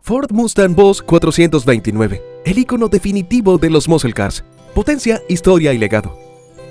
Ford Mustang Boss 429, el icono definitivo de los muscle cars, potencia, historia y legado.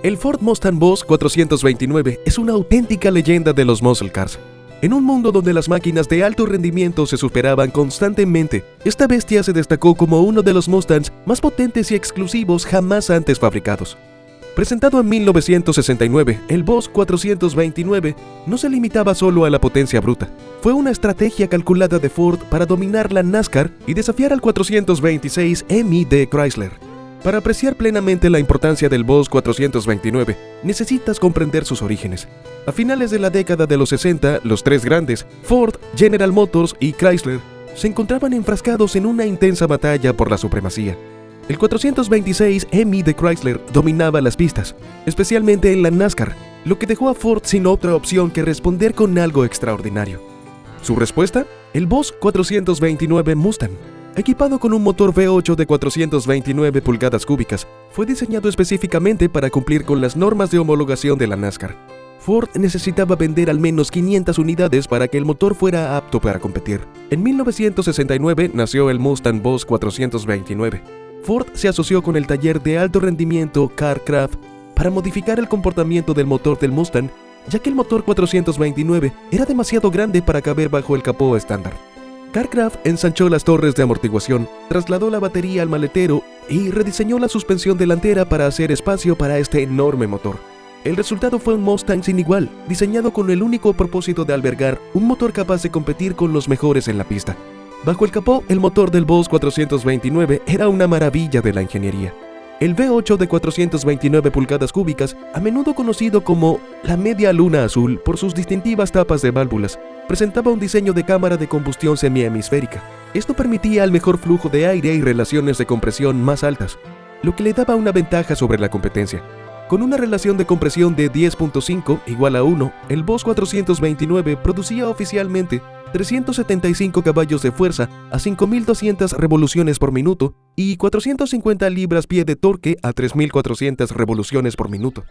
El Ford Mustang Boss 429 es una auténtica leyenda de los muscle cars. En un mundo donde las máquinas de alto rendimiento se superaban constantemente, esta bestia se destacó como uno de los Mustangs más potentes y exclusivos jamás antes fabricados. Presentado en 1969, el Boss 429 no se limitaba solo a la potencia bruta. Fue una estrategia calculada de Ford para dominar la NASCAR y desafiar al 426 MI de Chrysler. Para apreciar plenamente la importancia del Boss 429, necesitas comprender sus orígenes. A finales de la década de los 60, los tres grandes, Ford, General Motors y Chrysler, se encontraban enfrascados en una intensa batalla por la supremacía. El 426 MI de Chrysler dominaba las pistas, especialmente en la NASCAR, lo que dejó a Ford sin otra opción que responder con algo extraordinario. Su respuesta, el Boss 429 Mustang. Equipado con un motor V8 de 429 pulgadas cúbicas, fue diseñado específicamente para cumplir con las normas de homologación de la NASCAR. Ford necesitaba vender al menos 500 unidades para que el motor fuera apto para competir. En 1969 nació el Mustang Boss 429. Ford se asoció con el taller de alto rendimiento CarCraft para modificar el comportamiento del motor del Mustang, ya que el motor 429 era demasiado grande para caber bajo el capó estándar. CarCraft ensanchó las torres de amortiguación, trasladó la batería al maletero y rediseñó la suspensión delantera para hacer espacio para este enorme motor. El resultado fue un Mustang sin igual, diseñado con el único propósito de albergar un motor capaz de competir con los mejores en la pista. Bajo el capó, el motor del Boss 429 era una maravilla de la ingeniería. El V8 de 429 pulgadas cúbicas, a menudo conocido como la media luna azul por sus distintivas tapas de válvulas, presentaba un diseño de cámara de combustión semihemisférica. Esto permitía el mejor flujo de aire y relaciones de compresión más altas, lo que le daba una ventaja sobre la competencia. Con una relación de compresión de 10.5 igual a 1, el Boss 429 producía oficialmente 375 caballos de fuerza a 5.200 revoluciones por minuto y 450 libras-pie de torque a 3.400 revoluciones por minuto.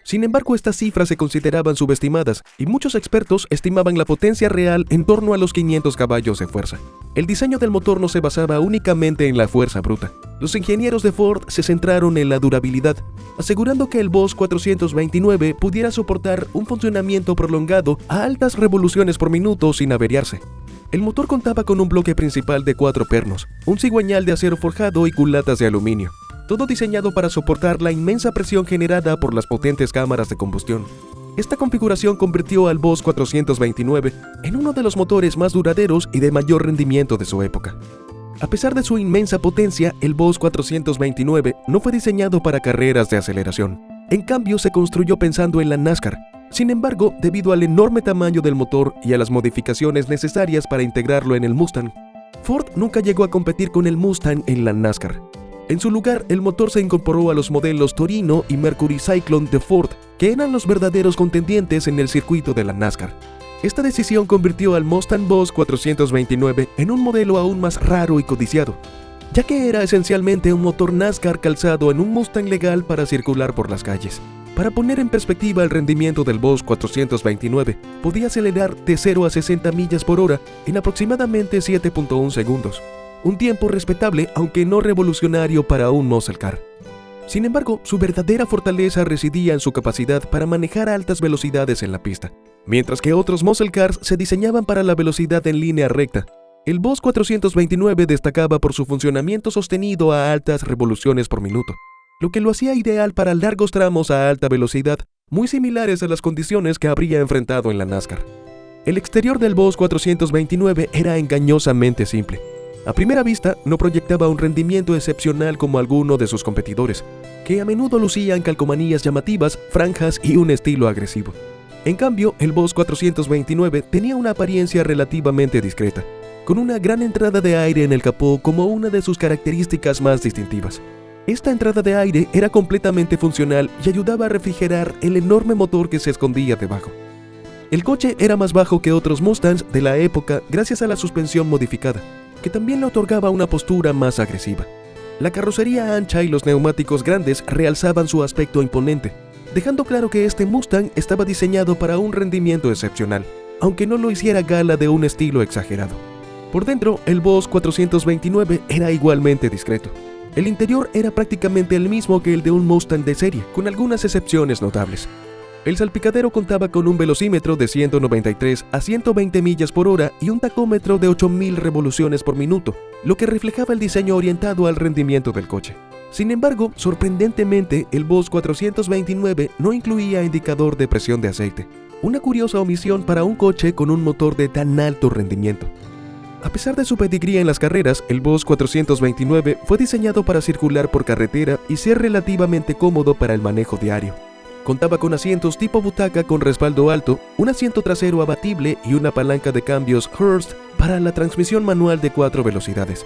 Sin embargo, estas cifras se consideraban subestimadas y muchos expertos estimaban la potencia real en torno a los 500 caballos de fuerza. El diseño del motor no se basaba únicamente en la fuerza bruta. Los ingenieros de Ford se centraron en la durabilidad, asegurando que el Boss 429 pudiera soportar un funcionamiento prolongado a altas revoluciones por minuto sin averiarse. El motor contaba con un bloque principal de 4 pernos, un cigüeñal de acero forjado y culatas de aluminio, todo diseñado para soportar la inmensa presión generada por las potentes cámaras de combustión. Esta configuración convirtió al Boss 429 en uno de los motores más duraderos y de mayor rendimiento de su época. A pesar de su inmensa potencia, el Boss 429 no fue diseñado para carreras de aceleración. En cambio, se construyó pensando en la NASCAR. Sin embargo, debido al enorme tamaño del motor y a las modificaciones necesarias para integrarlo en el Mustang, Ford nunca llegó a competir con el Mustang en la NASCAR. En su lugar, el motor se incorporó a los modelos Torino y Mercury Cyclone de Ford, que eran los verdaderos contendientes en el circuito de la NASCAR. Esta decisión convirtió al Mustang Boss 429 en un modelo aún más raro y codiciado, ya que era esencialmente un motor NASCAR calzado en un Mustang legal para circular por las calles. Para poner en perspectiva el rendimiento del Boss 429, podía acelerar de 0 a 60 millas por hora en aproximadamente 7.1 segundos. Un tiempo respetable, aunque no revolucionario para un muscle car. Sin embargo, su verdadera fortaleza residía en su capacidad para manejar a altas velocidades en la pista. Mientras que otros muscle cars se diseñaban para la velocidad en línea recta, el Boss 429 destacaba por su funcionamiento sostenido a altas revoluciones por minuto, lo que lo hacía ideal para largos tramos a alta velocidad, muy similares a las condiciones que habría enfrentado en la NASCAR. El exterior del Boss 429 era engañosamente simple. A primera vista, no proyectaba un rendimiento excepcional como alguno de sus competidores, que a menudo lucían calcomanías llamativas, franjas y un estilo agresivo. En cambio, el Boss 429 tenía una apariencia relativamente discreta, con una gran entrada de aire en el capó como una de sus características más distintivas. Esta entrada de aire era completamente funcional y ayudaba a refrigerar el enorme motor que se escondía debajo. El coche era más bajo que otros Mustangs de la época gracias a la suspensión modificada, que también le otorgaba una postura más agresiva. La carrocería ancha y los neumáticos grandes realzaban su aspecto imponente, dejando claro que este Mustang estaba diseñado para un rendimiento excepcional, aunque no lo hiciera gala de un estilo exagerado. Por dentro, el Boss 429 era igualmente discreto. El interior era prácticamente el mismo que el de un Mustang de serie, con algunas excepciones notables. El salpicadero contaba con un velocímetro de 193 a 120 millas por hora y un tacómetro de 8000 revoluciones por minuto, lo que reflejaba el diseño orientado al rendimiento del coche. Sin embargo, sorprendentemente, el Boss 429 no incluía indicador de presión de aceite, una curiosa omisión para un coche con un motor de tan alto rendimiento. A pesar de su pedigrí en las carreras, el Boss 429 fue diseñado para circular por carretera y ser relativamente cómodo para el manejo diario. Contaba con asientos tipo butaca con respaldo alto, un asiento trasero abatible y una palanca de cambios Hurst para la transmisión manual de 4 velocidades.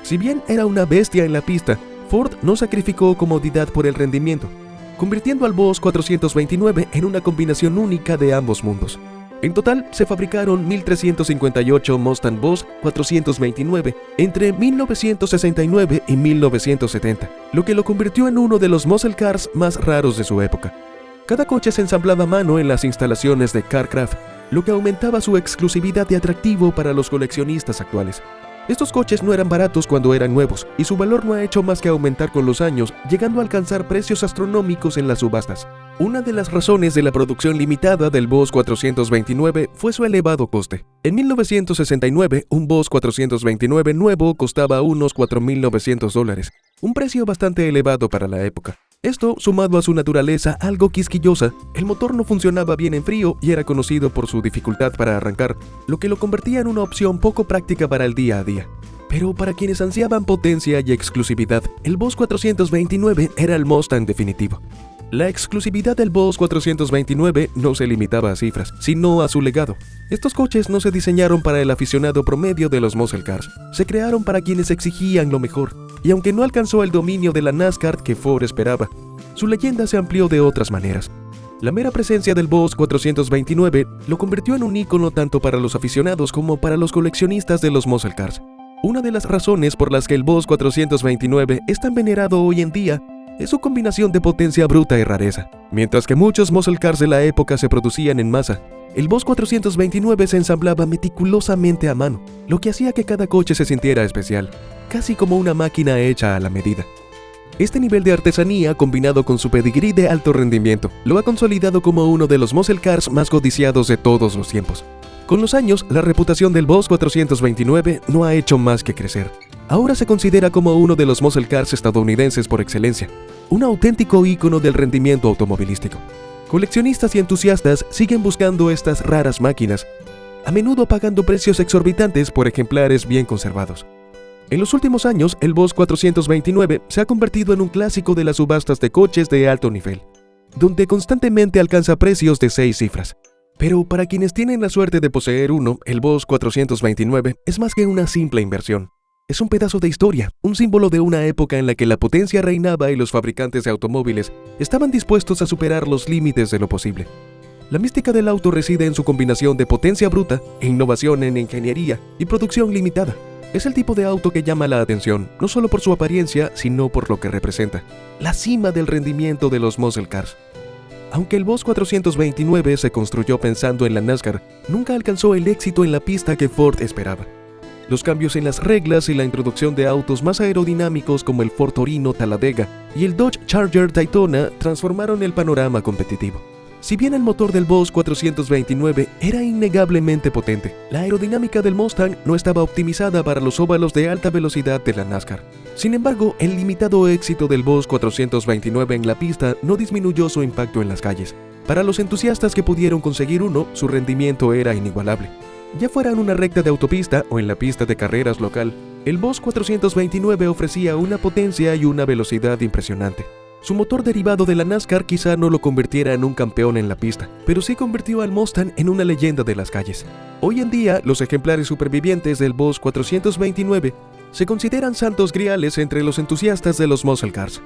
Si bien era una bestia en la pista, Ford no sacrificó comodidad por el rendimiento, convirtiendo al Boss 429 en una combinación única de ambos mundos. En total, se fabricaron 1.358 Mustang Boss 429 entre 1969 y 1970, lo que lo convirtió en uno de los muscle cars más raros de su época. Cada coche se ensamblaba a mano en las instalaciones de Carcraft, lo que aumentaba su exclusividad y atractivo para los coleccionistas actuales. Estos coches no eran baratos cuando eran nuevos, y su valor no ha hecho más que aumentar con los años, llegando a alcanzar precios astronómicos en las subastas. Una de las razones de la producción limitada del Boss 429 fue su elevado coste. En 1969, un Boss 429 nuevo costaba unos $4.900, un precio bastante elevado para la época. Esto, sumado a su naturaleza algo quisquillosa, el motor no funcionaba bien en frío y era conocido por su dificultad para arrancar, lo que lo convertía en una opción poco práctica para el día a día. Pero para quienes ansiaban potencia y exclusividad, el Boss 429 era el Mustang definitivo. La exclusividad del Boss 429 no se limitaba a cifras, sino a su legado. Estos coches no se diseñaron para el aficionado promedio de los muscle cars, se crearon para quienes exigían lo mejor, y aunque no alcanzó el dominio de la NASCAR que Ford esperaba, su leyenda se amplió de otras maneras. La mera presencia del Boss 429 lo convirtió en un ícono tanto para los aficionados como para los coleccionistas de los muscle cars. Una de las razones por las que el Boss 429 es tan venerado hoy en día es su combinación de potencia bruta y rareza. Mientras que muchos muscle cars de la época se producían en masa, el Boss 429 se ensamblaba meticulosamente a mano, lo que hacía que cada coche se sintiera especial, casi como una máquina hecha a la medida. Este nivel de artesanía, combinado con su pedigrí de alto rendimiento, lo ha consolidado como uno de los muscle cars más codiciados de todos los tiempos. Con los años, la reputación del Boss 429 no ha hecho más que crecer. Ahora se considera como uno de los muscle cars estadounidenses por excelencia, un auténtico ícono del rendimiento automovilístico. Coleccionistas y entusiastas siguen buscando estas raras máquinas, a menudo pagando precios exorbitantes por ejemplares bien conservados. En los últimos años, el Boss 429 se ha convertido en un clásico de las subastas de coches de alto nivel, donde constantemente alcanza precios de 6 cifras. Pero para quienes tienen la suerte de poseer uno, el Boss 429 es más que una simple inversión. Es un pedazo de historia, un símbolo de una época en la que la potencia reinaba y los fabricantes de automóviles estaban dispuestos a superar los límites de lo posible. La mística del auto reside en su combinación de potencia bruta, innovación en ingeniería y producción limitada. Es el tipo de auto que llama la atención, no solo por su apariencia, sino por lo que representa, la cima del rendimiento de los muscle cars. Aunque el Boss 429 se construyó pensando en la NASCAR, nunca alcanzó el éxito en la pista que Ford esperaba. Los cambios en las reglas y la introducción de autos más aerodinámicos como el Ford Torino Talladega y el Dodge Charger Daytona transformaron el panorama competitivo. Si bien el motor del Boss 429 era innegablemente potente, la aerodinámica del Mustang no estaba optimizada para los óvalos de alta velocidad de la NASCAR. Sin embargo, el limitado éxito del Boss 429 en la pista no disminuyó su impacto en las calles. Para los entusiastas que pudieron conseguir uno, su rendimiento era inigualable. Ya fuera en una recta de autopista o en la pista de carreras local, el Boss 429 ofrecía una potencia y una velocidad impresionante. Su motor derivado de la NASCAR quizá no lo convirtiera en un campeón en la pista, pero sí convirtió al Mustang en una leyenda de las calles. Hoy en día, los ejemplares supervivientes del Boss 429 se consideran santos griales entre los entusiastas de los muscle cars.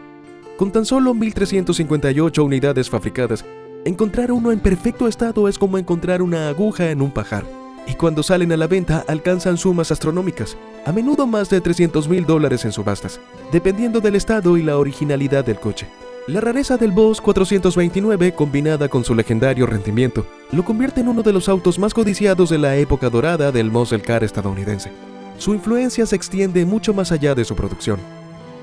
Con tan solo 1.358 unidades fabricadas, encontrar uno en perfecto estado es como encontrar una aguja en un pajar. Y cuando salen a la venta alcanzan sumas astronómicas, a menudo más de $300,000 en subastas, dependiendo del estado y la originalidad del coche. La rareza del Boss 429, combinada con su legendario rendimiento, lo convierte en uno de los autos más codiciados de la época dorada del muscle car estadounidense. Su influencia se extiende mucho más allá de su producción.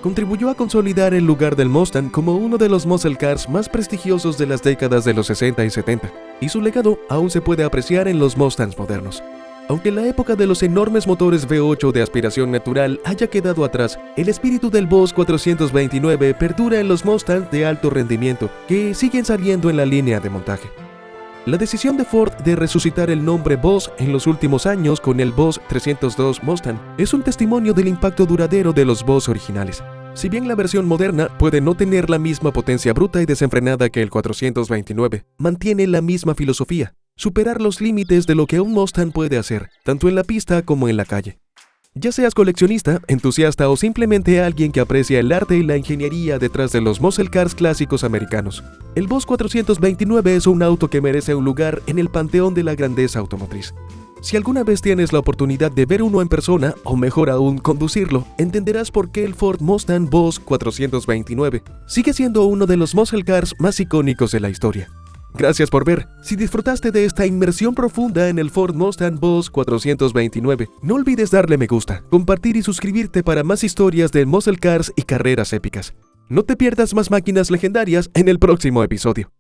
Contribuyó a consolidar el lugar del Mustang como uno de los muscle cars más prestigiosos de las décadas de los 60 y 70, y su legado aún se puede apreciar en los Mustangs modernos. Aunque la época de los enormes motores V8 de aspiración natural haya quedado atrás, el espíritu del Boss 429 perdura en los Mustangs de alto rendimiento que siguen saliendo en la línea de montaje. La decisión de Ford de resucitar el nombre Boss en los últimos años con el Boss 302 Mustang es un testimonio del impacto duradero de los Boss originales. Si bien la versión moderna puede no tener la misma potencia bruta y desenfrenada que el 429, mantiene la misma filosofía: superar los límites de lo que un Mustang puede hacer, tanto en la pista como en la calle. Ya seas coleccionista, entusiasta o simplemente alguien que aprecia el arte y la ingeniería detrás de los muscle cars clásicos americanos, el Boss 429 es un auto que merece un lugar en el panteón de la grandeza automotriz. Si alguna vez tienes la oportunidad de ver uno en persona, o mejor aún, conducirlo, entenderás por qué el Ford Mustang Boss 429 sigue siendo uno de los muscle cars más icónicos de la historia. Gracias por ver. Si disfrutaste de esta inmersión profunda en el Ford Mustang Boss 429, no olvides darle me gusta, compartir y suscribirte para más historias de muscle cars y carreras épicas. No te pierdas más máquinas legendarias en el próximo episodio.